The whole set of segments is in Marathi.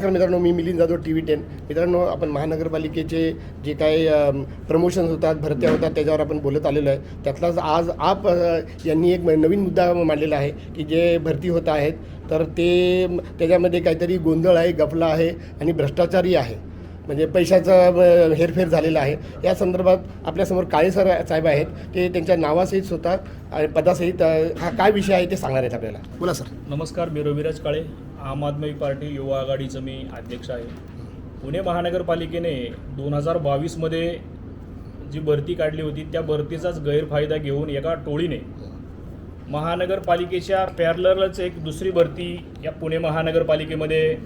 नमस्कार मित्रांनो, मी मिलिंद जाधव TV10. मित्रांनो, आपण महानगरपालिकेचे जे काही प्रमोशन्स होतात, भरत्या होतात, त्याच्यावर आपण बोलत आलेलो आहे. त्यातलाच आज आप यांनी एक नवीन मुद्दा मांडलेला आहे की जे भरती होत आहेत तर ते त्याच्यामध्ये काहीतरी गोंधळ आहे, गफला आहे आणि भ्रष्टाचारही आहे, म्हणजे पैशाचा हेरफेर झालेला आहे. या संदर्भात आपल्यासमोर काळे साहेब आहेत, ते त्यांच्या नावासहित स्वतः आणि पदासहित हा काय विषय आहे ते सांगणार आहेत आपल्याला. बोला सर. नमस्कार, मी रविराज काळे, आम आदमी पार्टी युवा आघाडीचं मी अध्यक्ष आहे. पुणे महानगरपालिकेने 2022मध्ये जी भरती काढली होती त्या भरतीचाच गैरफायदा घेऊन एका टोळीने महानगरपालिकेच्या पॅरलरच एक दुसरी भरती या पुणे महानगरपालिकेमध्ये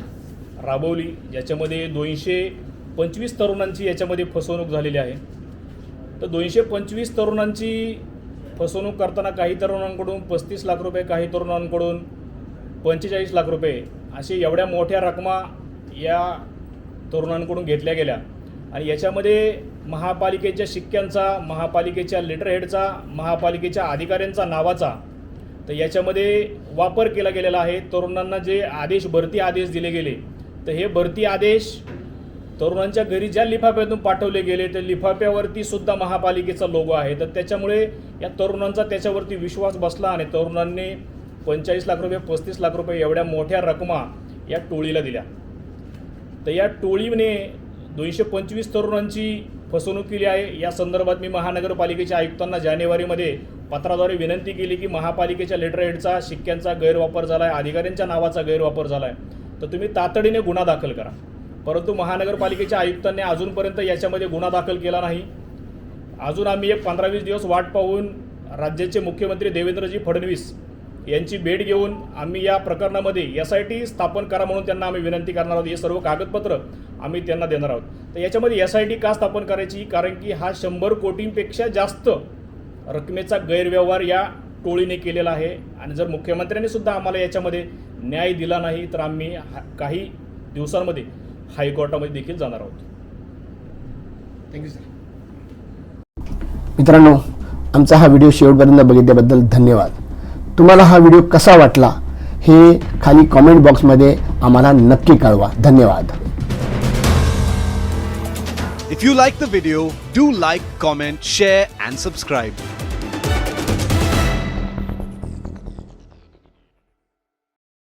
राबवली, ज्याच्यामध्ये 225 तरुणांची याच्यामध्ये फसवणूक झालेली आहे. तर 225 तरुणांची फसवणूक करताना काही तरुणांकडून 35 लाख रुपये, काही तरुणांकडून 45 लाख रुपये असे एवढ्या मोठ्या रकमा या तरुणांकडून घेतल्या गेल्या. आणि याच्यामध्ये महापालिकेच्या शिक्क्यांचा, महापालिकेच्या लेटरहेडचा, महापालिकेच्या अधिकाऱ्यांचा नावाचा तर याच्यामध्ये वापर केला गेलेला आहे. तरुणांना जे आदेश, भरती आदेश दिले गेले, तर हे भरती आदेश तरुणांच्या घरी ज्या लिफाफ्यातून पाठवले गेले त्या लिफाफ्यावरती सुद्धा महापालिकेचा लोगो आहे. तर त्याच्यामुळे या तरुणांचा त्याच्यावरती विश्वास बसला आणि तरुणांनी 45 लाख रुपये, 35 लाख रुपये एवढ्या मोठ्या रकमा या टोळीला दिल्या. तर या टोळीने 225 तरुणांची फसवणूक केली आहे. या संदर्भात मी महानगरपालिकेच्या आयुक्तांना जानेवारीमध्ये पत्राद्वारे विनंती केली की महापालिकेच्या लेटरहेडचा, शिक्क्यांचा गैरवापर झाला आहे, अधिकाऱ्यांच्या नावाचा गैरवापर झाला आहे, तर तुम्ही तातडीने गुन्हा दाखल करा. परंतु महानगरपालिकेच्या आयुक्तांनी अजूनपर्यंत याच्यामध्ये गुन्हा दाखल केला नाही. अजून आम्ही एक 15-20 दिवस वाट पाहून राज्याचे मुख्यमंत्री देवेंद्रजी फडणवीस यांची भेट घेऊन आम्ही या प्रकरणामध्ये SIT स्थापन करा म्हणून त्यांना आम्ही विनंती करणार आहोत. हे सर्व कागदपत्र आम्ही त्यांना देणार आहोत. तर याच्यामध्ये SIT का स्थापन करायची, कारण की हा 100 कोटींपेक्षा जास्त रकमेचा गैरव्यवहार या टोळीने केलेला आहे. आणि जर मुख्यमंत्र्यांनी सुद्धा आम्हाला याच्यामध्ये न्याय दिला नाही तर आम्ही काही दिवसांमध्ये हायकोर्टामध्ये देखील जाणार आहोत. Thank you sir. मित्रांनो, आमचा हा व्हिडिओ शेवटपर्यंत बघितल्याबद्दल धन्यवाद. तुम्हाला हा व्हिडिओ कसा वाटला हे खाली कमेंट बॉक्समध्ये आम्हाला नक्की कळवा. धन्यवाद. If you like the video, do like, comment, share and subscribe.